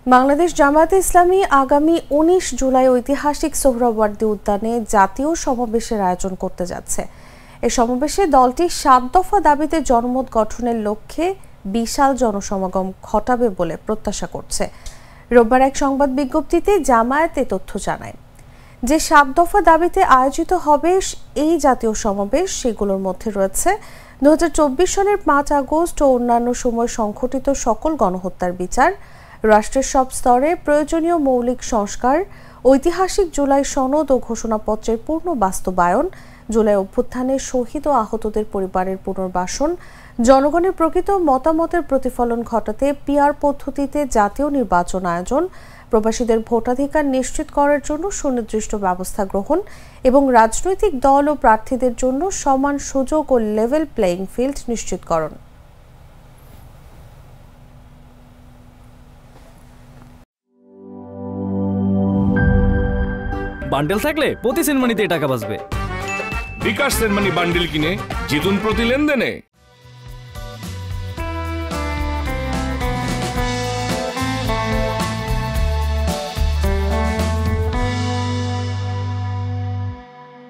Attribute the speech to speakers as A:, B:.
A: বাংলাদেশ জামায়াতে ইসলামী আগামী ১৯ জুলাই ঐতিহাসিক সোহরাওয়ার্দী উদ্যানে জাতীয় সমাবেশের আয়োজন করতে যাচ্ছে। এ সমাবেশে দলটি ৭ দফা দাবিতে জনমত গঠনের লক্ষ্যে বিশাল জনসমাগম ঘটাবে বলে প্রত্যাশা করছে। রোববার এক সংবাদ বিজ্ঞপ্তিতে জামায়াত এ তথ্য জানায়। যে ৭ দফা দাবিতে আয়োজিত হবে এই জাতীয় সমাবেশ, সেগুলোর মধ্যে রয়েছে ২০২৪ সালের ৫ আগস্ট ও অন্যান্য সময় সংঘটিত সকল গণহত্যার বিচার, রাষ্ট্রের সব স্তরে প্রয়োজনীয় মৌলিক সংস্কার, ঐতিহাসিক জুলাই সনদ ও ঘোষণাপত্রের পূর্ণ বাস্তবায়ন, জুলাই অভ্যুত্থানে শহীদ ও আহতদের পরিবারের পুনর্বাসন, জনগণের প্রকৃত মতামতের প্রতিফলন ঘটাতে পিআর পদ্ধতিতে জাতীয় নির্বাচন আয়োজন, প্রবাসীদের ভোটাধিকার নিশ্চিত করার জন্য সুনির্দিষ্ট ব্যবস্থা গ্রহণ এবং রাজনৈতিক দল ও প্রার্থীদের জন্য সমান সুযোগ ও লেভেল প্লেইং ফিল্ড নিশ্চিতকরণ।
B: বান্ডেল থাকলে প্রতি সেনমানিতে টাকা বাঁচবে।
C: বিকাশ সেনমানি বান্ডেল কিনে জিতুন প্রতি লেনদেনে।